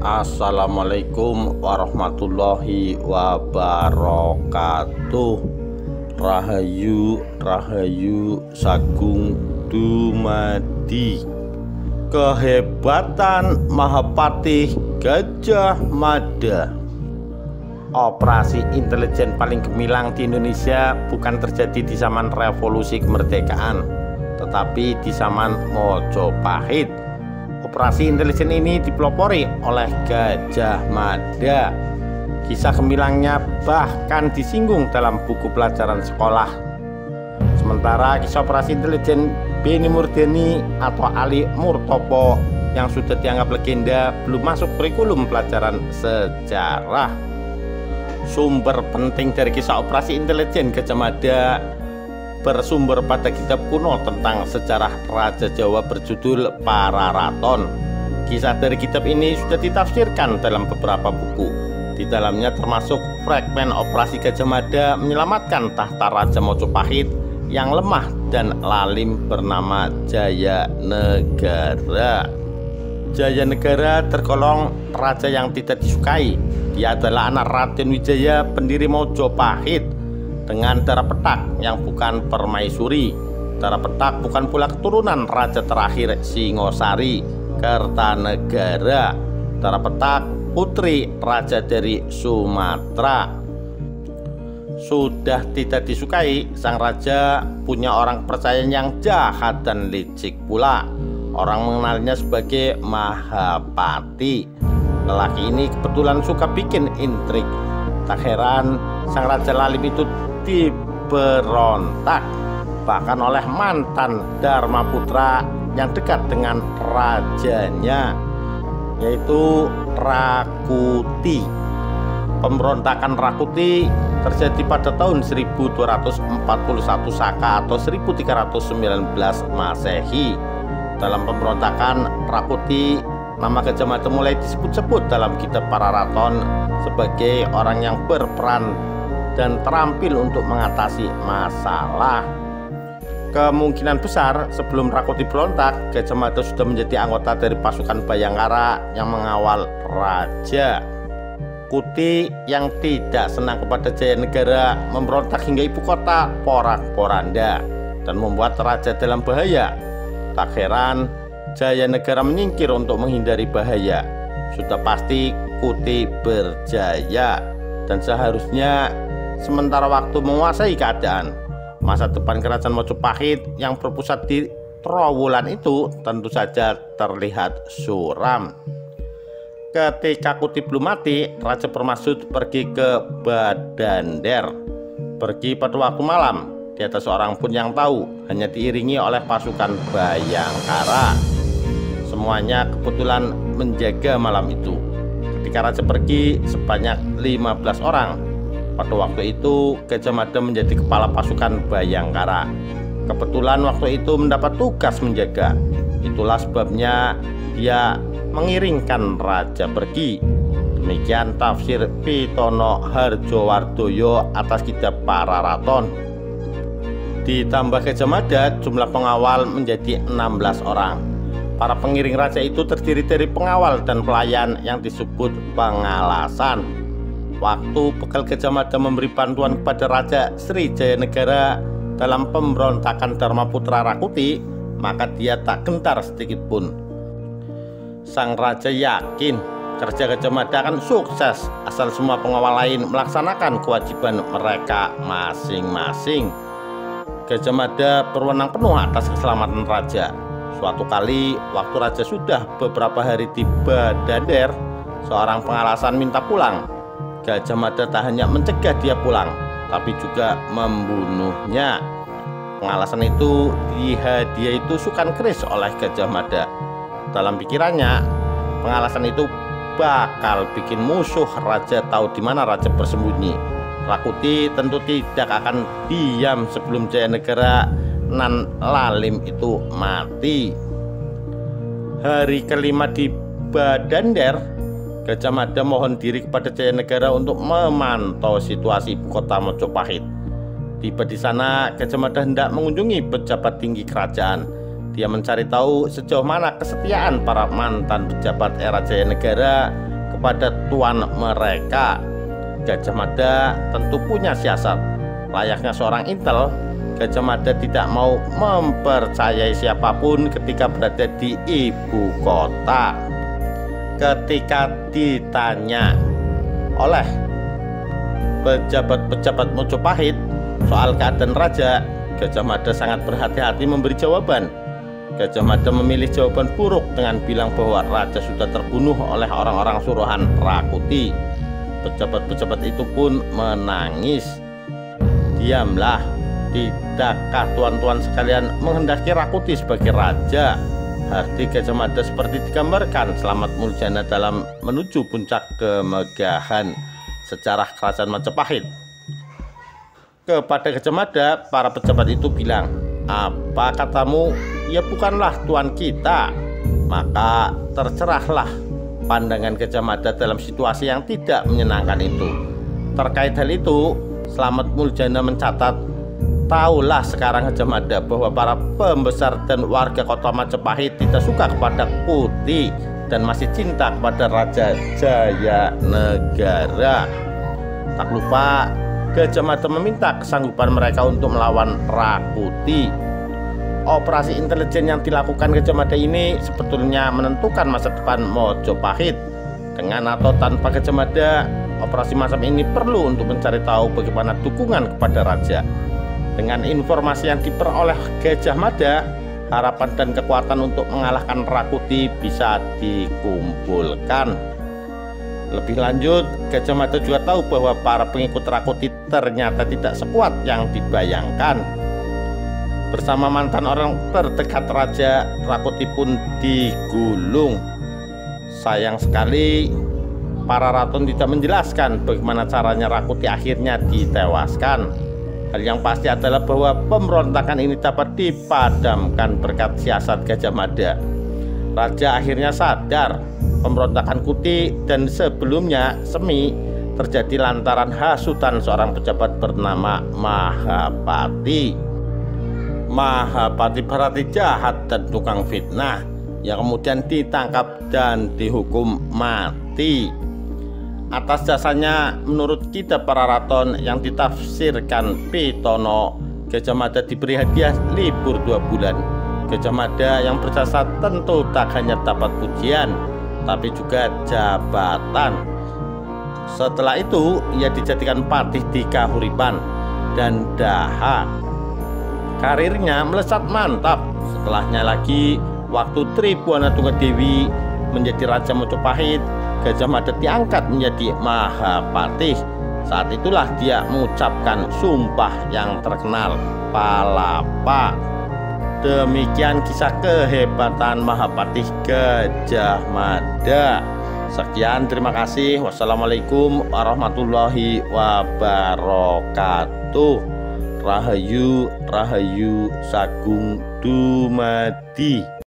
Assalamualaikum warahmatullahi wabarakatuh. Rahayu Rahayu Sagung Dumadi. Kehebatan Mahapatih Gajah Mada. Operasi intelijen paling gemilang di Indonesia bukan terjadi di zaman revolusi kemerdekaan, tetapi di zaman Mojopahit. Operasi intelijen ini dipelopori oleh Gajah Mada. Kisah gemilangnya bahkan disinggung dalam buku pelajaran sekolah. Sementara kisah operasi intelijen Beni Murdani atau Ali Murtopo yang sudah dianggap legenda belum masuk kurikulum pelajaran sejarah. Sumber penting dari kisah operasi intelijen Gajah Mada bersumber pada kitab kuno tentang sejarah Raja Jawa berjudul Pararaton. Kisah dari kitab ini sudah ditafsirkan dalam beberapa buku. Di dalamnya termasuk fragmen operasi Gajah Mada menyelamatkan tahta Raja Mojopahit yang lemah dan lalim bernama Jayanegara. Jayanegara tergolong raja yang tidak disukai. Dia adalah anak Raden Wijaya, pendiri Mojopahit, dengan darah petak yang bukan permaisuri. Darah petak bukan pula keturunan raja terakhir Singosari, Kertanegara. Darah petak putri raja dari Sumatera. Sudah tidak disukai, sang raja punya orang kepercayaan yang jahat dan licik pula. Orang mengenalnya sebagai Mahapati. Lelaki ini kebetulan suka bikin intrik. Tak heran sang raja lalim itu diberontak bahkan oleh mantan Dharma Putra yang dekat dengan rajanya, yaitu Rakuti. Pemberontakan Rakuti terjadi pada tahun 1241 Saka atau 1319 Masehi. Dalam pemberontakan Rakuti, nama Gajah Mada mulai disebut-sebut dalam kitab Pararaton sebagai orang yang berperan dan terampil untuk mengatasi masalah. Kemungkinan besar sebelum Rakuti berontak, Gajah Mada sudah menjadi anggota dari pasukan Bayangkara yang mengawal raja. Kuti yang tidak senang kepada Jayanegara memberontak hingga ibu kota porak-poranda dan membuat raja dalam bahaya. Tak heran Jayanegara menyingkir untuk menghindari bahaya. Sudah pasti Kuti berjaya dan seharusnya sementara waktu menguasai keadaan. Masa depan kerajaan Mojopahit yang berpusat di Trowulan itu tentu saja terlihat suram. Ketika Kuti belum mati, Raja Permaisuri pergi ke Badander. Pergi pada waktu malam. Tiada seorang pun yang tahu, hanya diiringi oleh pasukan Bayangkara. Semuanya kebetulan menjaga malam itu. Ketika raja pergi sebanyak 15 orang. Pada waktu itu Gajah Mada menjadi kepala pasukan Bayangkara. Kebetulan waktu itu mendapat tugas menjaga. Itulah sebabnya dia mengiringkan raja pergi. Demikian tafsir Pitono Harjowardoyo atas kitab Pararaton. Ditambah Gajah Mada, jumlah pengawal menjadi 16 orang. Para pengiring raja itu terdiri dari pengawal dan pelayan yang disebut pengalasan. Waktu bekal Gajah Mada memberi bantuan kepada Raja Sri Jayanegara dalam pemberontakan Dharma Putra Rakuti, maka dia tak gentar sedikit pun. Sang raja yakin kerja Gajah Mada akan sukses asal semua pengawal lain melaksanakan kewajiban mereka masing-masing. Gajah Mada berwenang penuh atas keselamatan raja. Suatu kali waktu raja sudah beberapa hari di Badander, seorang pengalasan minta pulang. Gajah Mada tak hanya mencegah dia pulang, tapi juga membunuhnya. Pengalasan itu dia itu sukan keris oleh Gajah Mada. Dalam pikirannya, pengalasan itu bakal bikin musuh raja tahu di mana raja bersembunyi. Rakuti tentu tidak akan diam sebelum Jayanegara nan lalim itu mati. Hari kelima di Badander, Gajah Mada mohon diri kepada Jayanegara untuk memantau situasi ibu kota Mojopahit. Tiba di sana, Gajah Mada hendak mengunjungi pejabat tinggi kerajaan. Dia mencari tahu sejauh mana kesetiaan para mantan pejabat era Jayanegara kepada tuan mereka. Gajah Mada tentu punya siasat. Layaknya seorang intel, Gajah Mada tidak mau mempercayai siapapun ketika berada di ibu kota. Ketika ditanya oleh pejabat-pejabat Mojopahit soal keadaan raja, Gajah Mada sangat berhati-hati memberi jawaban. Gajah Mada memilih jawaban buruk dengan bilang bahwa raja sudah terbunuh oleh orang-orang suruhan Rakuti. Pejabat-pejabat itu pun menangis. Diamlah, tidakkah tuan-tuan sekalian menghendaki Rakuti sebagai raja? Hardi Gajah Mada seperti digambarkan Slamet Muljana dalam Menuju Puncak Kemegahan, sejarah Kerajaan Majapahit. Kepada Gajah Mada, para pejabat itu bilang, "Apa katamu? Ya bukanlah tuan kita." Maka tercerahlah pandangan Gajah Mada dalam situasi yang tidak menyenangkan itu. Terkait hal itu, Slamet Muljana mencatat, "Taulah sekarang Gajah Mada bahwa para pembesar dan warga kota Majapahit tidak suka kepada Kuti dan masih cinta kepada Raja Jayanegara." Tak lupa, Gajah Mada meminta kesanggupan mereka untuk melawan Rakuti. Operasi intelijen yang dilakukan Gajah Mada ini sebetulnya menentukan masa depan Mojopahit. Dengan atau tanpa Gajah Mada, operasi macam ini perlu untuk mencari tahu bagaimana dukungan kepada raja. Dengan informasi yang diperoleh Gajah Mada, harapan dan kekuatan untuk mengalahkan Rakuti bisa dikumpulkan. Lebih lanjut, Gajah Mada juga tahu bahwa para pengikut Rakuti ternyata tidak sekuat yang dibayangkan. Bersama mantan orang terdekat raja, Rakuti pun digulung. Sayang sekali, para ratun tidak menjelaskan bagaimana caranya Rakuti akhirnya ditewaskan. Hal yang pasti adalah bahwa pemberontakan ini dapat dipadamkan berkat siasat Gajah Mada. Raja akhirnya sadar pemberontakan Kuti dan sebelumnya Semi terjadi lantaran hasutan seorang pejabat bernama Mahapati. Mahapati berarti jahat dan tukang fitnah yang kemudian ditangkap dan dihukum mati. Atas jasanya, menurut kita para raton yang ditafsirkan Pitono, Gajah Mada diberi hadiah libur 2 bulan. Gajah Mada yang berjasa tentu tak hanya dapat pujian, tapi juga jabatan. Setelah itu, ia dijadikan patih di Kahuripan dan Daha. Karirnya melesat mantap. Setelahnya lagi, waktu Tribuana Tunggadewi menjadi Raja Mojopahit, Gajah Mada diangkat menjadi Mahapatih. Saat itulah dia mengucapkan sumpah yang terkenal, Palapa. Demikian kisah kehebatan Mahapatih Gajah Mada. Sekian, terima kasih. Wassalamualaikum warahmatullahi wabarakatuh. Rahayu, Rahayu Sagung Dumadi.